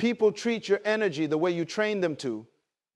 People treat your energy the way you train them to,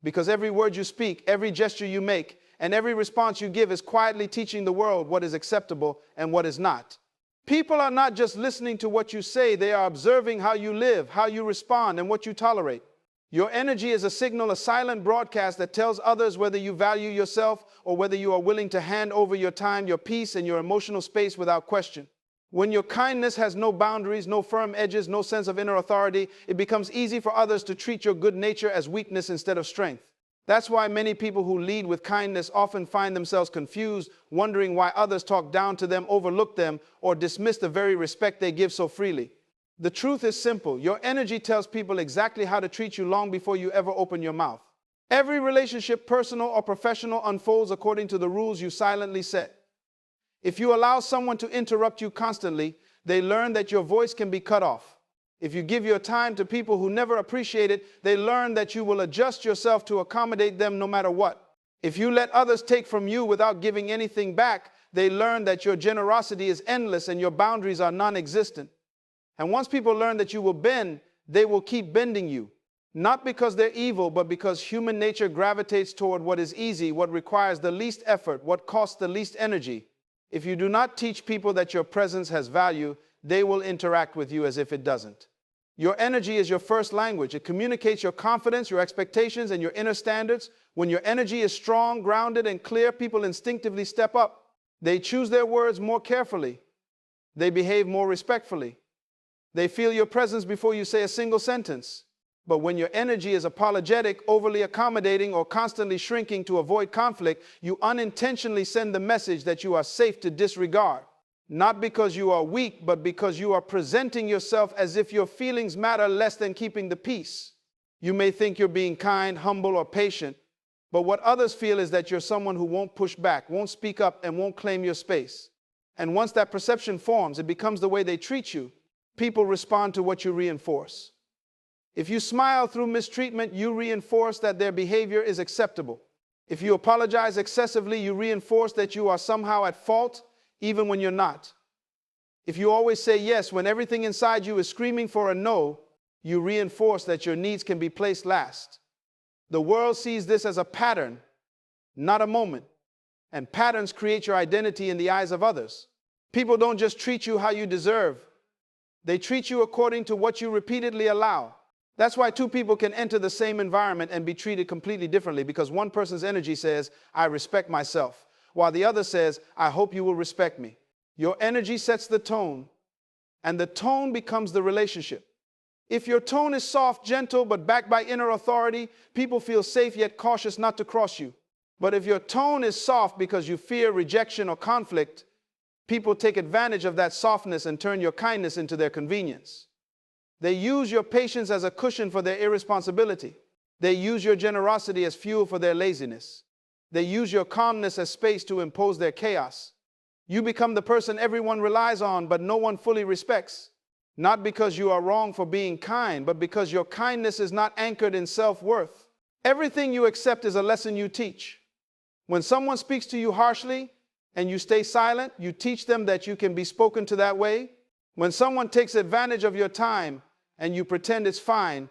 because every word you speak, every gesture you make, and every response you give is quietly teaching the world what is acceptable and what is not. People are not just listening to what you say, they are observing how you live, how you respond, and what you tolerate. Your energy is a signal, a silent broadcast that tells others whether you value yourself or whether you are willing to hand over your time, your peace, and your emotional space without question. When your kindness has no boundaries, no firm edges, no sense of inner authority, it becomes easy for others to treat your good nature as weakness instead of strength. That's why many people who lead with kindness often find themselves confused, wondering why others talk down to them, overlook them, or dismiss the very respect they give so freely. The truth is simple. Your energy tells people exactly how to treat you long before you ever open your mouth. Every relationship, personal or professional, unfolds according to the rules you silently set. If you allow someone to interrupt you constantly, they learn that your voice can be cut off. If you give your time to people who never appreciate it, they learn that you will adjust yourself to accommodate them no matter what. If you let others take from you without giving anything back, they learn that your generosity is endless and your boundaries are non-existent. And once people learn that you will bend, they will keep bending you. Not because they're evil, but because human nature gravitates toward what is easy, what requires the least effort, what costs the least energy. If you do not teach people that your presence has value, they will interact with you as if it doesn't. Your energy is your first language. It communicates your confidence, your expectations, and your inner standards. When your energy is strong, grounded, and clear, people instinctively step up. They choose their words more carefully. They behave more respectfully. They feel your presence before you say a single sentence. But when your energy is apologetic, overly accommodating, or constantly shrinking to avoid conflict, you unintentionally send the message that you are safe to disregard. Not because you are weak, but because you are presenting yourself as if your feelings matter less than keeping the peace. You may think you're being kind, humble, or patient, but what others feel is that you're someone who won't push back, won't speak up, and won't claim your space. And once that perception forms, it becomes the way they treat you. People respond to what you reinforce. If you smile through mistreatment, you reinforce that their behavior is acceptable. If you apologize excessively, you reinforce that you are somehow at fault, even when you're not. If you always say yes when everything inside you is screaming for a no, you reinforce that your needs can be placed last. The world sees this as a pattern, not a moment. And patterns create your identity in the eyes of others. People don't just treat you how you deserve. They treat you according to what you repeatedly allow. That's why two people can enter the same environment and be treated completely differently, because one person's energy says, I respect myself, while the other says, I hope you will respect me. Your energy sets the tone, and the tone becomes the relationship. If your tone is soft, gentle, but backed by inner authority, people feel safe yet cautious not to cross you. But if your tone is soft because you fear rejection or conflict, people take advantage of that softness and turn your kindness into their convenience. They use your patience as a cushion for their irresponsibility. They use your generosity as fuel for their laziness. They use your calmness as space to impose their chaos. You become the person everyone relies on, but no one fully respects. Not because you are wrong for being kind, but because your kindness is not anchored in self-worth. Everything you accept is a lesson you teach. When someone speaks to you harshly and you stay silent, you teach them that you can be spoken to that way. When someone takes advantage of your time and you pretend it's fine,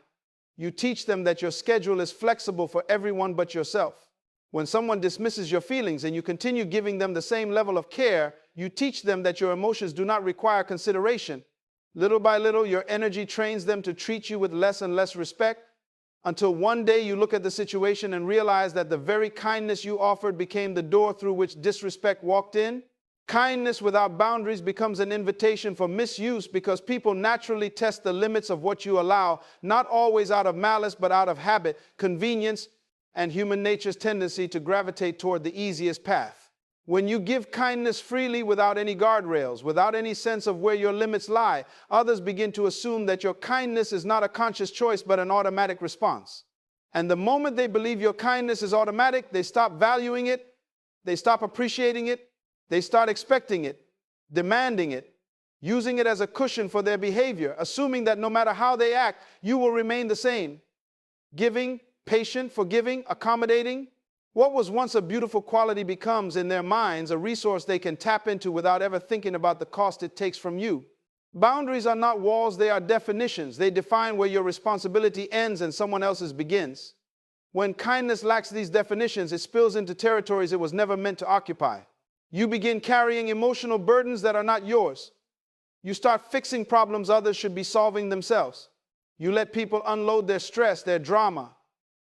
you teach them that your schedule is flexible for everyone but yourself. When someone dismisses your feelings and you continue giving them the same level of care, you teach them that your emotions do not require consideration. Little by little, your energy trains them to treat you with less and less respect, until one day you look at the situation and realize that the very kindness you offered became the door through which disrespect walked in. Kindness without boundaries becomes an invitation for misuse, because people naturally test the limits of what you allow, not always out of malice, but out of habit, convenience, and human nature's tendency to gravitate toward the easiest path. When you give kindness freely without any guardrails, without any sense of where your limits lie, others begin to assume that your kindness is not a conscious choice, but an automatic response. And the moment they believe your kindness is automatic, they stop valuing it, they stop appreciating it, they start expecting it, demanding it, using it as a cushion for their behavior, assuming that no matter how they act, you will remain the same. Giving, patient, forgiving, accommodating. What was once a beautiful quality becomes, in their minds, a resource they can tap into without ever thinking about the cost it takes from you. Boundaries are not walls, they are definitions. They define where your responsibility ends and someone else's begins. When kindness lacks these definitions, it spills into territories it was never meant to occupy. You begin carrying emotional burdens that are not yours. You start fixing problems others should be solving themselves. You let people unload their stress, their drama,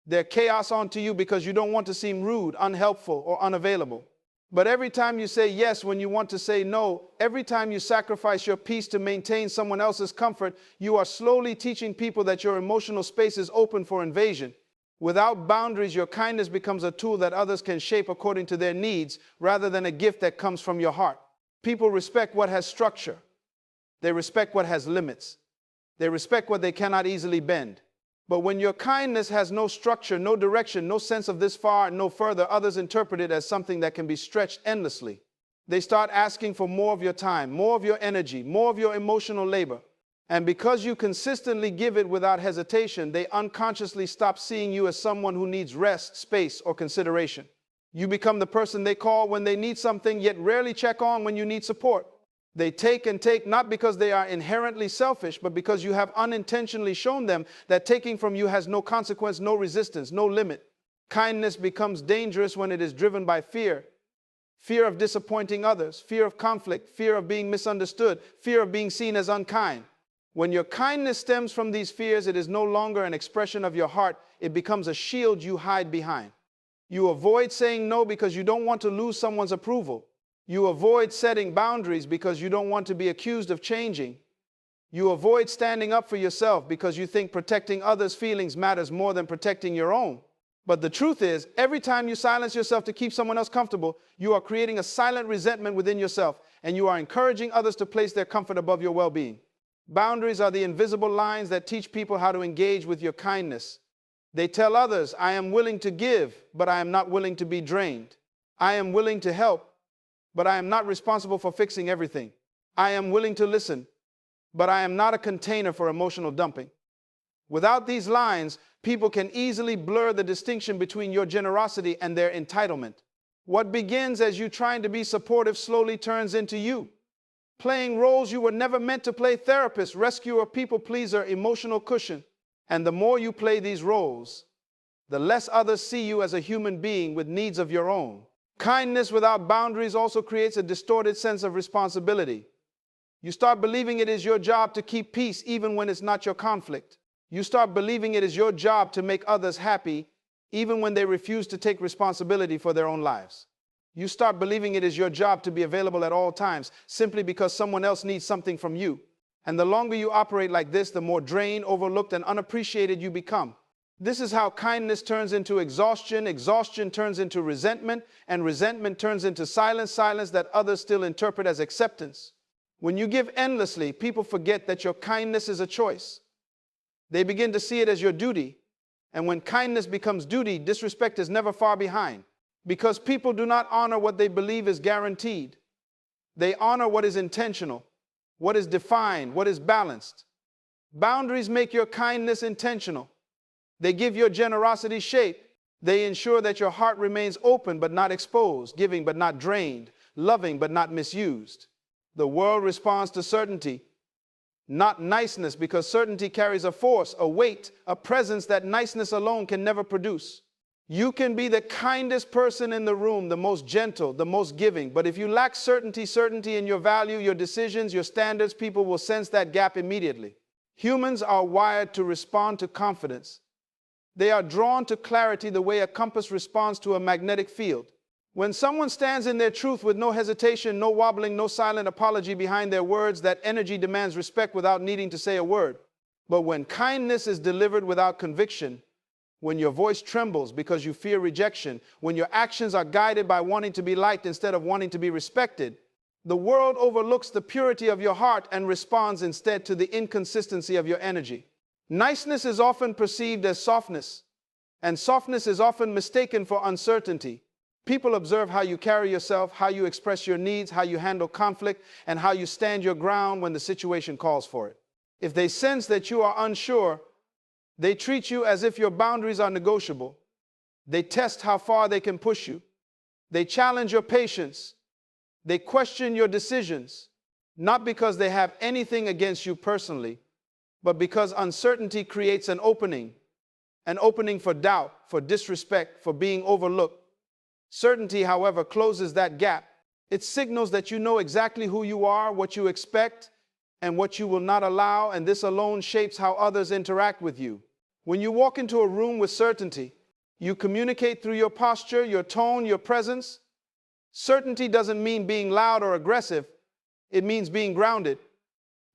their chaos onto you because you don't want to seem rude, unhelpful, or unavailable. But every time you say yes when you want to say no, every time you sacrifice your peace to maintain someone else's comfort, you are slowly teaching people that your emotional space is open for invasion. Without boundaries, your kindness becomes a tool that others can shape according to their needs rather than a gift that comes from your heart. People respect what has structure. They respect what has limits. They respect what they cannot easily bend. But when your kindness has no structure, no direction, no sense of this far and no further, others interpret it as something that can be stretched endlessly. They start asking for more of your time, more of your energy, more of your emotional labor. And because you consistently give it without hesitation, they unconsciously stop seeing you as someone who needs rest, space, or consideration. You become the person they call when they need something, yet rarely check on when you need support. They take and take not because they are inherently selfish, but because you have unintentionally shown them that taking from you has no consequence, no resistance, no limit. Kindness becomes dangerous when it is driven by fear. Fear of disappointing others, fear of conflict, fear of being misunderstood, fear of being seen as unkind. When your kindness stems from these fears, it is no longer an expression of your heart. It becomes a shield you hide behind. You avoid saying no because you don't want to lose someone's approval. You avoid setting boundaries because you don't want to be accused of changing. You avoid standing up for yourself because you think protecting others' feelings matters more than protecting your own. But the truth is, every time you silence yourself to keep someone else comfortable, you are creating a silent resentment within yourself, and you are encouraging others to place their comfort above your well-being. Boundaries are the invisible lines that teach people how to engage with your kindness. They tell others, I am willing to give, but I am not willing to be drained. I am willing to help, but I am not responsible for fixing everything. I am willing to listen, but I am not a container for emotional dumping. Without these lines, people can easily blur the distinction between your generosity and their entitlement. What begins as you trying to be supportive slowly turns into you playing roles you were never meant to play: therapist, rescuer, people pleaser, emotional cushion. And the more you play these roles, the less others see you as a human being with needs of your own. Kindness without boundaries also creates a distorted sense of responsibility. You start believing it is your job to keep peace even when it's not your conflict. You start believing it is your job to make others happy even when they refuse to take responsibility for their own lives. You start believing it is your job to be available at all times simply because someone else needs something from you. And the longer you operate like this, the more drained, overlooked, and unappreciated you become. This is how kindness turns into exhaustion, exhaustion turns into resentment, and resentment turns into silence, silence that others still interpret as acceptance. When you give endlessly, people forget that your kindness is a choice. They begin to see it as your duty. And when kindness becomes duty, disrespect is never far behind. Because people do not honor what they believe is guaranteed. They honor what is intentional, what is defined, what is balanced. Boundaries make your kindness intentional. They give your generosity shape. They ensure that your heart remains open but not exposed, giving but not drained, loving but not misused. The world responds to certainty, not niceness, because certainty carries a force, a weight, a presence that niceness alone can never produce. You can be the kindest person in the room, the most gentle, the most giving, but if you lack certainty in your value, your decisions, your standards, people will sense that gap immediately. Humans are wired to respond to confidence. They are drawn to clarity the way a compass responds to a magnetic field. When someone stands in their truth with no hesitation, no wobbling, no silent apology behind their words, that energy demands respect without needing to say a word. But when kindness is delivered without conviction, when your voice trembles because you fear rejection, when your actions are guided by wanting to be liked instead of wanting to be respected, the world overlooks the purity of your heart and responds instead to the inconsistency of your energy. Niceness is often perceived as softness, and softness is often mistaken for uncertainty. People observe how you carry yourself, how you express your needs, how you handle conflict, and how you stand your ground when the situation calls for it. If they sense that you are unsure, they treat you as if your boundaries are negotiable. They test how far they can push you. They challenge your patience. They question your decisions. not because they have anything against you personally, but because uncertainty creates an opening for doubt, for disrespect, for being overlooked. Certainty, however, closes that gap. It signals that you know exactly who you are, what you expect, and what you will not allow, and this alone shapes how others interact with you. When you walk into a room with certainty, you communicate through your posture, your tone, your presence. Certainty doesn't mean being loud or aggressive. It means being grounded.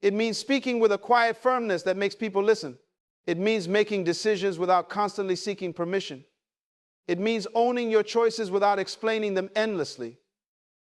It means speaking with a quiet firmness that makes people listen. It means making decisions without constantly seeking permission. It means owning your choices without explaining them endlessly.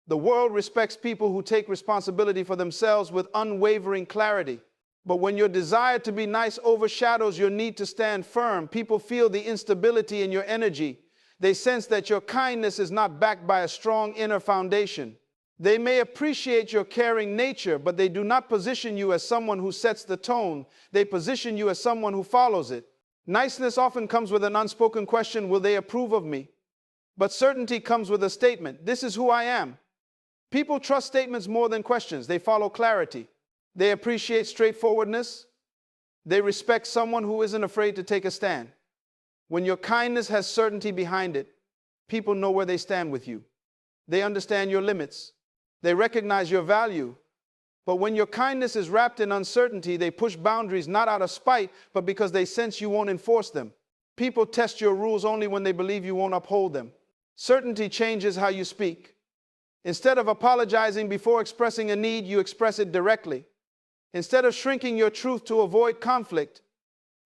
The world respects people who take responsibility for themselves with unwavering clarity. But when your desire to be nice overshadows your need to stand firm, people feel the instability in your energy. They sense that your kindness is not backed by a strong inner foundation. They may appreciate your caring nature, but they do not position you as someone who sets the tone. They position you as someone who follows it. Niceness often comes with an unspoken question, will they approve of me? But certainty comes with a statement, this is who I am. People trust statements more than questions. They follow clarity. They appreciate straightforwardness. They respect someone who isn't afraid to take a stand. When your kindness has certainty behind it, people know where they stand with you. They understand your limits. They recognize your value. But when your kindness is wrapped in uncertainty, they push boundaries not out of spite, but because they sense you won't enforce them. People test your rules only when they believe you won't uphold them. Certainty changes how you speak. Instead of apologizing before expressing a need, you express it directly. Instead of shrinking your truth to avoid conflict,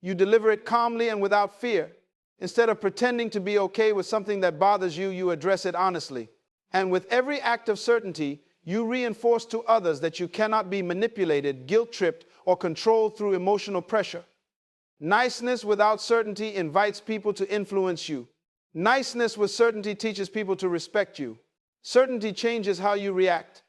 you deliver it calmly and without fear. Instead of pretending to be okay with something that bothers you, you address it honestly. And with every act of certainty, you reinforce to others that you cannot be manipulated, guilt-tripped, or controlled through emotional pressure. Niceness without certainty invites people to influence you. Niceness with certainty teaches people to respect you. Certainty changes how you react.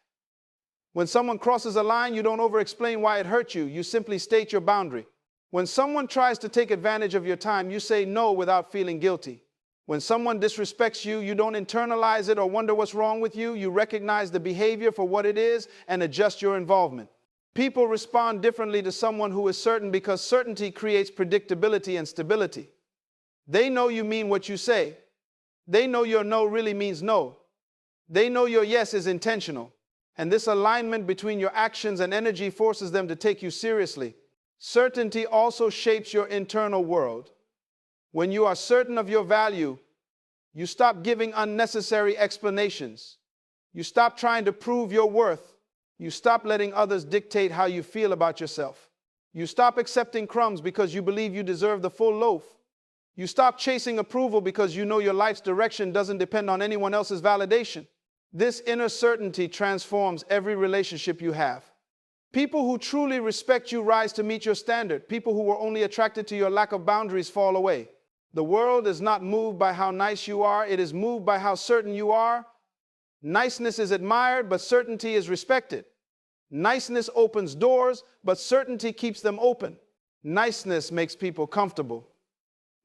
When someone crosses a line, you don't over-explain why it hurt you. You simply state your boundary. When someone tries to take advantage of your time, you say no without feeling guilty. When someone disrespects you, you don't internalize it or wonder what's wrong with you. You recognize the behavior for what it is and adjust your involvement. People respond differently to someone who is certain because certainty creates predictability and stability. They know you mean what you say. They know your no really means no. They know your yes is intentional. And this alignment between your actions and energy forces them to take you seriously. Certainty also shapes your internal world. When you are certain of your value, you stop giving unnecessary explanations. You stop trying to prove your worth. You stop letting others dictate how you feel about yourself. You stop accepting crumbs because you believe you deserve the full loaf. You stop chasing approval because you know your life's direction doesn't depend on anyone else's validation. This inner certainty transforms every relationship you have. People who truly respect you rise to meet your standard. People who were only attracted to your lack of boundaries fall away. The world is not moved by how nice you are. It is moved by how certain you are. Niceness is admired, but certainty is respected. Niceness opens doors, but certainty keeps them open. Niceness makes people comfortable,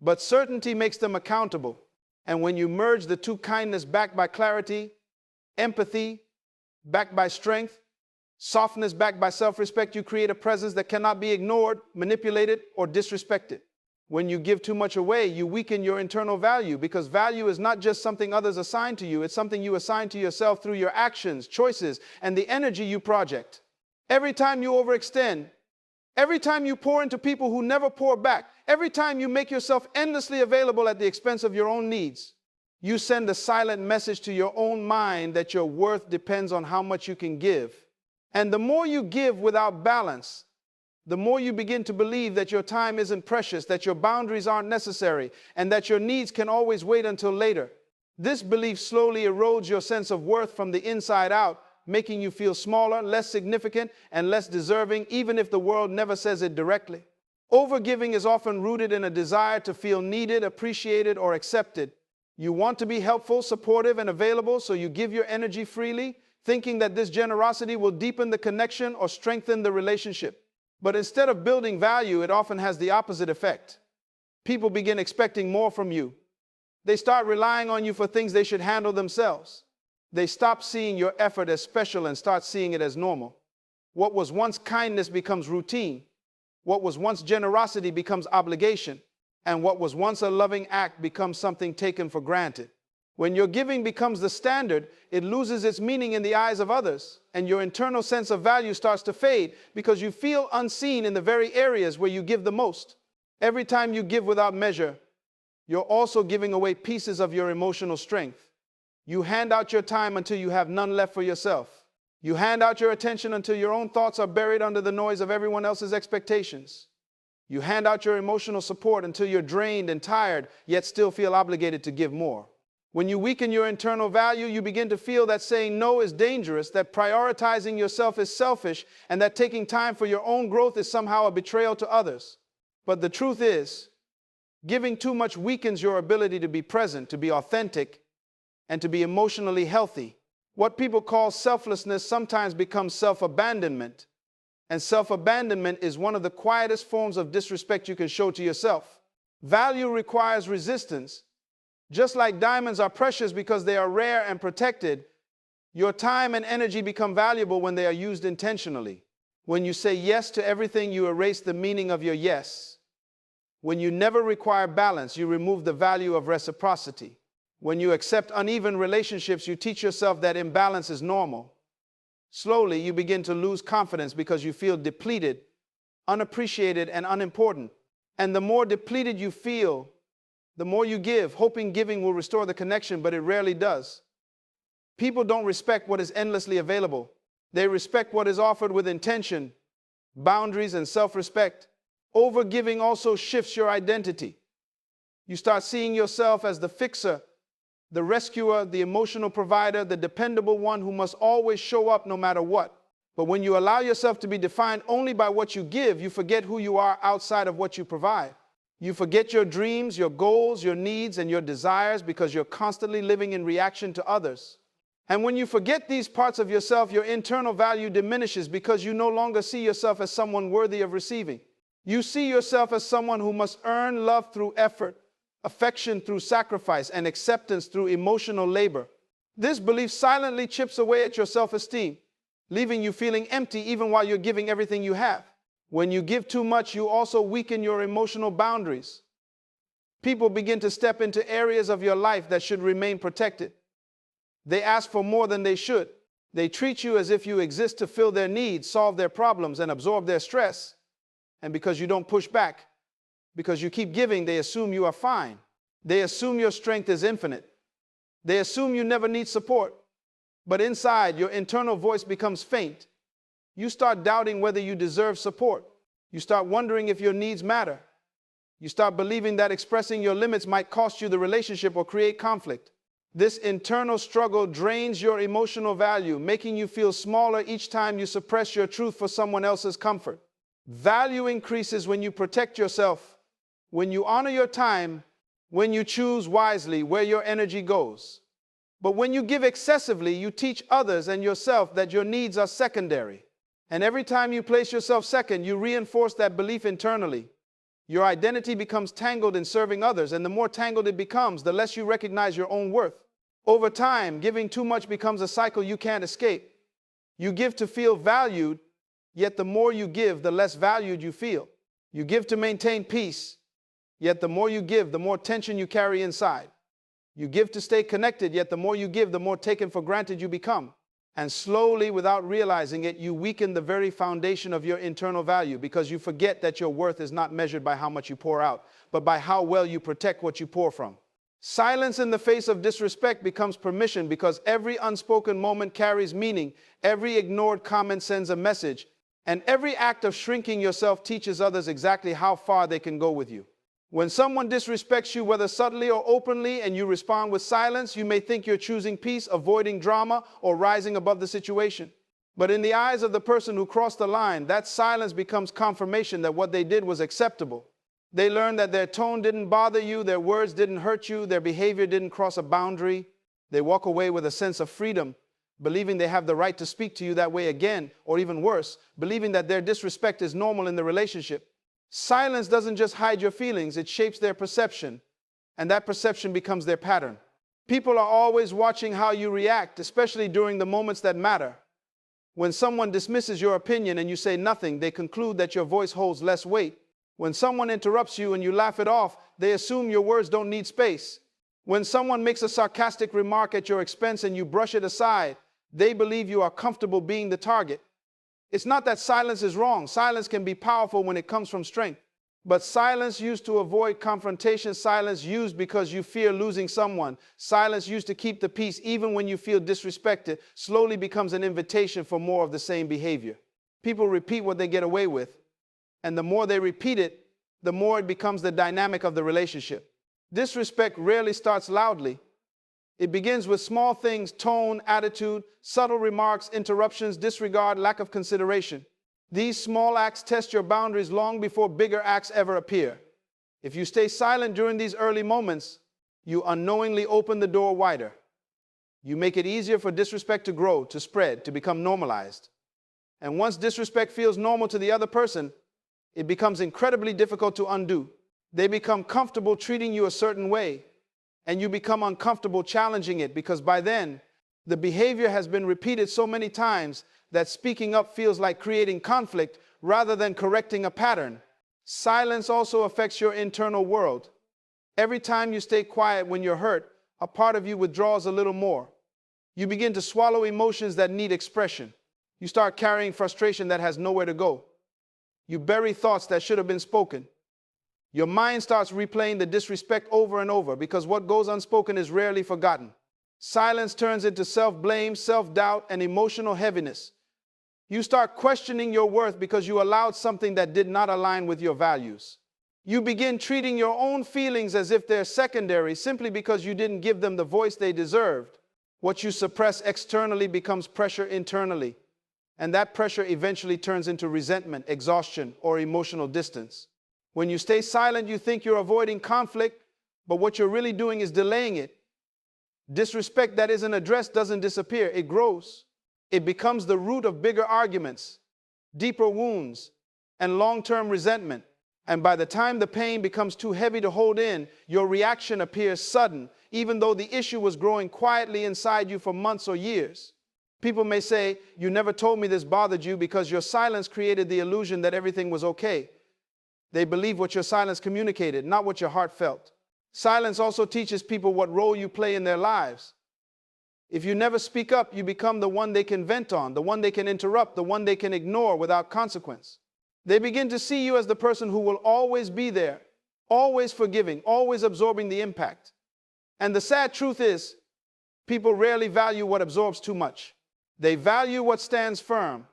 but certainty makes them accountable. And when you merge the two, kindness backed by clarity, empathy backed by strength, softness backed by self-respect, you create a presence that cannot be ignored, manipulated, or disrespected. When you give too much away, you weaken your internal value, because value is not just something others assign to you. It's something you assign to yourself through your actions, choices, and the energy you project. Every time you overextend, every time you pour into people who never pour back, every time you make yourself endlessly available at the expense of your own needs, you send a silent message to your own mind that your worth depends on how much you can give. And the more you give without balance, the more you begin to believe that your time isn't precious, that your boundaries aren't necessary, and that your needs can always wait until later. This belief slowly erodes your sense of worth from the inside out, making you feel smaller, less significant, and less deserving, even if the world never says it directly. Overgiving is often rooted in a desire to feel needed, appreciated, or accepted. You want to be helpful, supportive, and available, so you give your energy freely, thinking that this generosity will deepen the connection or strengthen the relationship. But instead of building value, it often has the opposite effect. People begin expecting more from you. They start relying on you for things they should handle themselves. They stop seeing your effort as special and start seeing it as normal. What was once kindness becomes routine. What was once generosity becomes obligation. And what was once a loving act becomes something taken for granted. When your giving becomes the standard, it loses its meaning in the eyes of others, and your internal sense of value starts to fade because you feel unseen in the very areas where you give the most. Every time you give without measure, you're also giving away pieces of your emotional strength. You hand out your time until you have none left for yourself. You hand out your attention until your own thoughts are buried under the noise of everyone else's expectations. You hand out your emotional support until you're drained and tired, yet still feel obligated to give more. When you weaken your internal value, you begin to feel that saying no is dangerous, that prioritizing yourself is selfish, and that taking time for your own growth is somehow a betrayal to others. But the truth is, giving too much weakens your ability to be present, to be authentic, and to be emotionally healthy. What people call selflessness sometimes becomes self-abandonment. And self-abandonment is one of the quietest forms of disrespect you can show to yourself. Value requires resistance. Just like diamonds are precious because they are rare and protected, your time and energy become valuable when they are used intentionally. When you say yes to everything, you erase the meaning of your yes. When you never require balance, you remove the value of reciprocity. When you accept uneven relationships, you teach yourself that imbalance is normal. Slowly, you begin to lose confidence because you feel depleted, unappreciated, and unimportant. And the more depleted you feel, the more you give, hoping giving will restore the connection, but it rarely does. People don't respect what is endlessly available. They respect what is offered with intention, boundaries, and self-respect. Overgiving also shifts your identity. You start seeing yourself as the fixer, the rescuer, the emotional provider, the dependable one who must always show up no matter what. But when you allow yourself to be defined only by what you give, you forget who you are outside of what you provide. You forget your dreams, your goals, your needs, and your desires because you're constantly living in reaction to others. And when you forget these parts of yourself, your internal value diminishes because you no longer see yourself as someone worthy of receiving. You see yourself as someone who must earn love through effort, affection through sacrifice, and acceptance through emotional labor. This belief silently chips away at your self-esteem, leaving you feeling empty even while you're giving everything you have. When you give too much, you also weaken your emotional boundaries. People begin to step into areas of your life that should remain protected. They ask for more than they should. They treat you as if you exist to fill their needs, solve their problems, and absorb their stress. And because you don't push back, because you keep giving, they assume you are fine. They assume your strength is infinite. They assume you never need support. But inside, your internal voice becomes faint. You start doubting whether you deserve support. You start wondering if your needs matter. You start believing that expressing your limits might cost you the relationship or create conflict. This internal struggle drains your emotional value, making you feel smaller each time you suppress your truth for someone else's comfort. Value increases when you protect yourself, when you honor your time, when you choose wisely where your energy goes. But when you give excessively, you teach others and yourself that your needs are secondary. And every time you place yourself second, you reinforce that belief internally. Your identity becomes tangled in serving others, and the more tangled it becomes, the less you recognize your own worth. Over time, giving too much becomes a cycle you can't escape. You give to feel valued, yet the more you give, the less valued you feel. You give to maintain peace, yet the more you give, the more tension you carry inside. You give to stay connected, yet the more you give, the more taken for granted you become. And slowly, without realizing it, you weaken the very foundation of your internal value because you forget that your worth is not measured by how much you pour out, but by how well you protect what you pour from. Silence in the face of disrespect becomes permission because every unspoken moment carries meaning, every ignored comment sends a message, and every act of shrinking yourself teaches others exactly how far they can go with you. When someone disrespects you, whether subtly or openly, and you respond with silence, you may think you're choosing peace, avoiding drama, or rising above the situation. But in the eyes of the person who crossed the line, that silence becomes confirmation that what they did was acceptable. They learn that their tone didn't bother you, their words didn't hurt you, their behavior didn't cross a boundary. They walk away with a sense of freedom, believing they have the right to speak to you that way again, or even worse, believing that their disrespect is normal in the relationship. Silence doesn't just hide your feelings, it shapes their perception, and that perception becomes their pattern. People are always watching how you react, especially during the moments that matter. When someone dismisses your opinion and you say nothing, they conclude that your voice holds less weight. When someone interrupts you and you laugh it off, they assume your words don't need space. When someone makes a sarcastic remark at your expense and you brush it aside, they believe you are comfortable being the target. It's not that silence is wrong. Silence can be powerful when it comes from strength. But silence used to avoid confrontation, silence used because you fear losing someone, silence used to keep the peace even when you feel disrespected, slowly becomes an invitation for more of the same behavior. People repeat what they get away with, and the more they repeat it, the more it becomes the dynamic of the relationship. Disrespect rarely starts loudly. It begins with small things: tone, attitude, subtle remarks, interruptions, disregard, lack of consideration. These small acts test your boundaries long before bigger acts ever appear. If you stay silent during these early moments, you unknowingly open the door wider. You make it easier for disrespect to grow, to spread, to become normalized. And once disrespect feels normal to the other person, it becomes incredibly difficult to undo. They become comfortable treating you a certain way, and you become uncomfortable challenging it, because by then, the behavior has been repeated so many times that speaking up feels like creating conflict rather than correcting a pattern. Silence also affects your internal world. Every time you stay quiet when you're hurt, a part of you withdraws a little more. You begin to swallow emotions that need expression. You start carrying frustration that has nowhere to go. You bury thoughts that should have been spoken. Your mind starts replaying the disrespect over and over, because what goes unspoken is rarely forgotten. Silence turns into self-blame, self-doubt, and emotional heaviness. You start questioning your worth because you allowed something that did not align with your values. You begin treating your own feelings as if they're secondary simply because you didn't give them the voice they deserved. What you suppress externally becomes pressure internally, and that pressure eventually turns into resentment, exhaustion, or emotional distance. When you stay silent, you think you're avoiding conflict, but what you're really doing is delaying it. Disrespect that isn't addressed doesn't disappear, it grows. It becomes the root of bigger arguments, deeper wounds, and long-term resentment. And by the time the pain becomes too heavy to hold in, your reaction appears sudden, even though the issue was growing quietly inside you for months or years. People may say, "You never told me this bothered you," because your silence created the illusion that everything was okay. They believe what your silence communicated, not what your heart felt. Silence also teaches people what role you play in their lives. If you never speak up, you become the one they can vent on, the one they can interrupt, the one they can ignore without consequence. They begin to see you as the person who will always be there, always forgiving, always absorbing the impact. And the sad truth is, people rarely value what absorbs too much. They value what stands firm,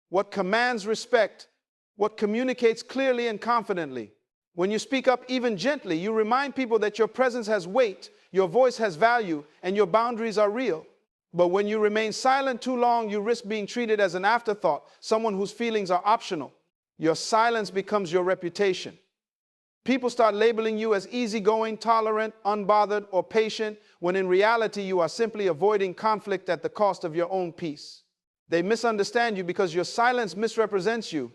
what commands respect, what communicates clearly and confidently. When you speak up even gently, you remind people that your presence has weight, your voice has value, and your boundaries are real. But when you remain silent too long, you risk being treated as an afterthought, someone whose feelings are optional. Your silence becomes your reputation. People start labeling you as easygoing, tolerant, unbothered, or patient, when in reality you are simply avoiding conflict at the cost of your own peace. They misunderstand you because your silence misrepresents you.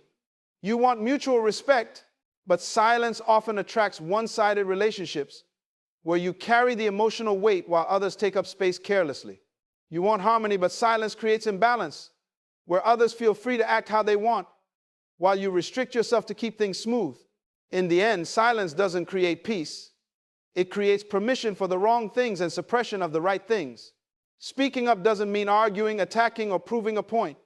You want mutual respect, but silence often attracts one-sided relationships where you carry the emotional weight while others take up space carelessly. You want harmony, but silence creates imbalance, where others feel free to act how they want, while you restrict yourself to keep things smooth. In the end, silence doesn't create peace. It creates permission for the wrong things and suppression of the right things. Speaking up doesn't mean arguing, attacking, or proving a point.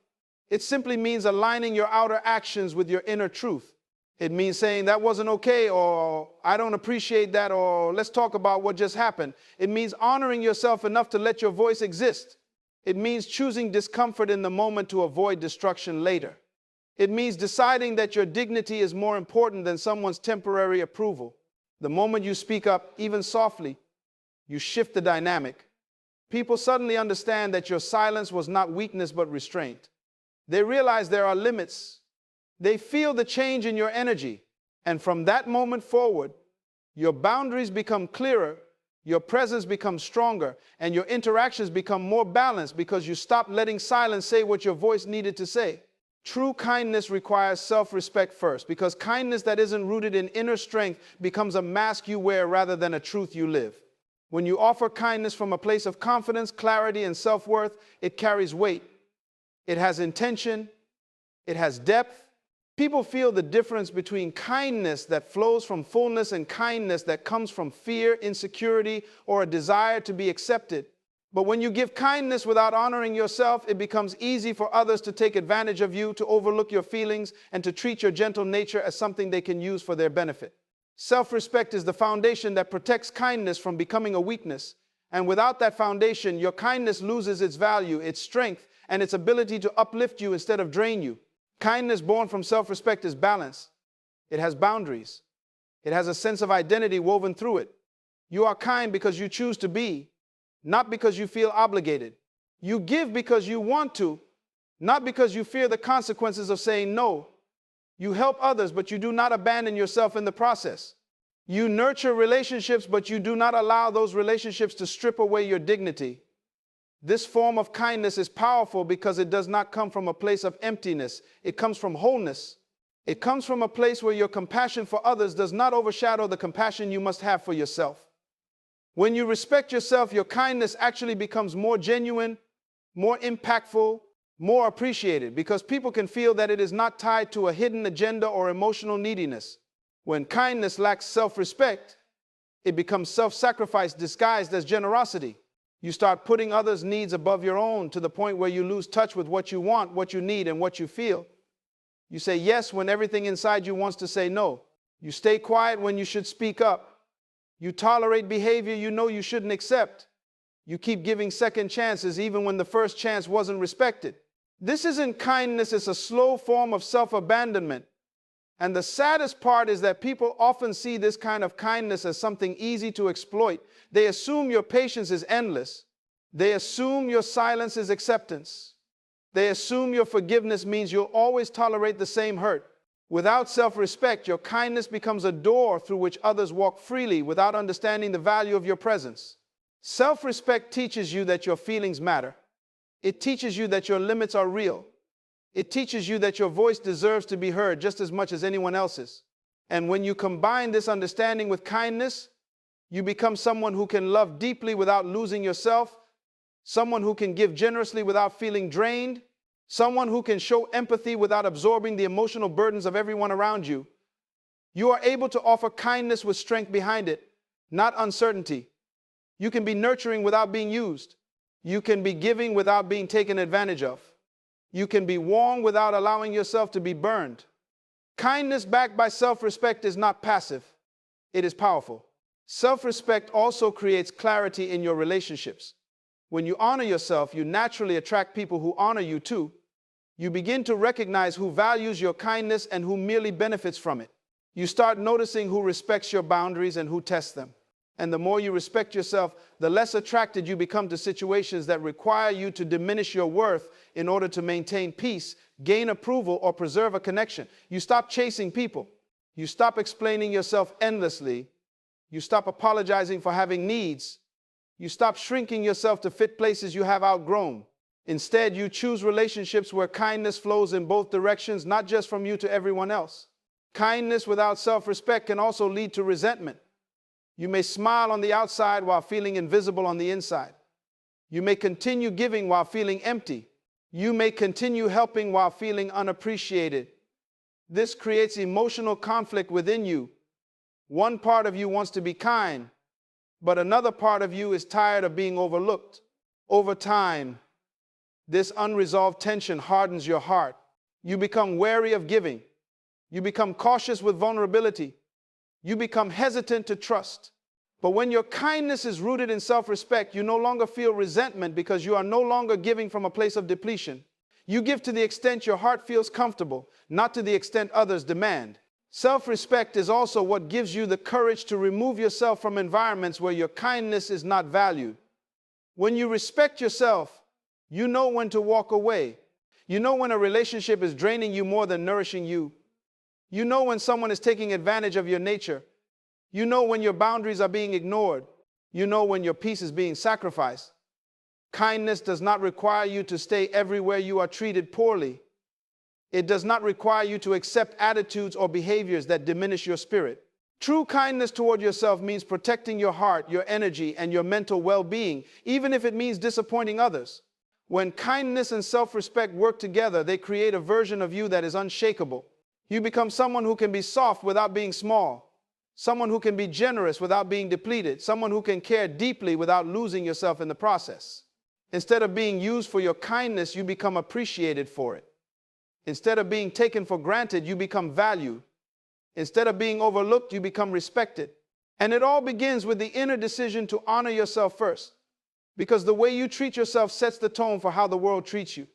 It simply means aligning your outer actions with your inner truth. It means saying, "That wasn't okay," or "I don't appreciate that," or "Let's talk about what just happened." It means honoring yourself enough to let your voice exist. It means choosing discomfort in the moment to avoid destruction later. It means deciding that your dignity is more important than someone's temporary approval. The moment you speak up, even softly, you shift the dynamic. People suddenly understand that your silence was not weakness but restraint. They realize there are limits. They feel the change in your energy. And from that moment forward, your boundaries become clearer, your presence becomes stronger, and your interactions become more balanced because you stop letting silence say what your voice needed to say. True kindness requires self-respect first, because kindness that isn't rooted in inner strength becomes a mask you wear rather than a truth you live. When you offer kindness from a place of confidence, clarity, and self-worth, it carries weight. It has intention. It has depth. People feel the difference between kindness that flows from fullness and kindness that comes from fear, insecurity, or a desire to be accepted. But when you give kindness without honoring yourself, it becomes easy for others to take advantage of you, to overlook your feelings, and to treat your gentle nature as something they can use for their benefit. Self-respect is the foundation that protects kindness from becoming a weakness. And without that foundation, your kindness loses its value, its strength, and its ability to uplift you instead of drain you. Kindness born from self-respect is balanced. It has boundaries. It has a sense of identity woven through it. You are kind because you choose to be, not because you feel obligated. You give because you want to, not because you fear the consequences of saying no. You help others, but you do not abandon yourself in the process. You nurture relationships, but you do not allow those relationships to strip away your dignity. This form of kindness is powerful because it does not come from a place of emptiness. It comes from wholeness. It comes from a place where your compassion for others does not overshadow the compassion you must have for yourself. When you respect yourself, your kindness actually becomes more genuine, more impactful, more appreciated, because people can feel that it is not tied to a hidden agenda or emotional neediness. When kindness lacks self-respect, it becomes self-sacrifice disguised as generosity. You start putting others' needs above your own to the point where you lose touch with what you want, what you need, and what you feel. You say yes when everything inside you wants to say no. You stay quiet when you should speak up. You tolerate behavior you know you shouldn't accept. You keep giving second chances even when the first chance wasn't respected. This isn't kindness, it's a slow form of self-abandonment. And the saddest part is that people often see this kind of kindness as something easy to exploit. They assume your patience is endless. They assume your silence is acceptance. They assume your forgiveness means you'll always tolerate the same hurt. Without self-respect, your kindness becomes a door through which others walk freely without understanding the value of your presence. Self-respect teaches you that your feelings matter. It teaches you that your limits are real. It teaches you that your voice deserves to be heard just as much as anyone else's. And when you combine this understanding with kindness, you become someone who can love deeply without losing yourself, someone who can give generously without feeling drained, someone who can show empathy without absorbing the emotional burdens of everyone around you. You are able to offer kindness with strength behind it, not uncertainty. You can be nurturing without being used. You can be giving without being taken advantage of. You can be warm without allowing yourself to be burned. Kindness backed by self-respect is not passive. It is powerful. Self-respect also creates clarity in your relationships. When you honor yourself, you naturally attract people who honor you too. You begin to recognize who values your kindness and who merely benefits from it. You start noticing who respects your boundaries and who tests them. And the more you respect yourself, the less attracted you become to situations that require you to diminish your worth in order to maintain peace, gain approval, or preserve a connection. You stop chasing people. You stop explaining yourself endlessly. You stop apologizing for having needs. You stop shrinking yourself to fit places you have outgrown. Instead, you choose relationships where kindness flows in both directions, not just from you to everyone else. Kindness without self-respect can also lead to resentment. You may smile on the outside while feeling invisible on the inside. You may continue giving while feeling empty. You may continue helping while feeling unappreciated. This creates emotional conflict within you. One part of you wants to be kind, but another part of you is tired of being overlooked. Over time, this unresolved tension hardens your heart. You become wary of giving. You become cautious with vulnerability. You become hesitant to trust. But when your kindness is rooted in self-respect, you no longer feel resentment because you are no longer giving from a place of depletion. You give to the extent your heart feels comfortable, not to the extent others demand. Self-respect is also what gives you the courage to remove yourself from environments where your kindness is not valued. When you respect yourself, you know when to walk away. You know when a relationship is draining you more than nourishing you. You know when someone is taking advantage of your nature. You know when your boundaries are being ignored. You know when your peace is being sacrificed. Kindness does not require you to stay everywhere you are treated poorly. It does not require you to accept attitudes or behaviors that diminish your spirit. True kindness toward yourself means protecting your heart, your energy, and your mental well-being, even if it means disappointing others. When kindness and self-respect work together, they create a version of you that is unshakable. You become someone who can be soft without being small, someone who can be generous without being depleted, someone who can care deeply without losing yourself in the process. Instead of being used for your kindness, you become appreciated for it. Instead of being taken for granted, you become valued. Instead of being overlooked, you become respected. And it all begins with the inner decision to honor yourself first, because the way you treat yourself sets the tone for how the world treats you.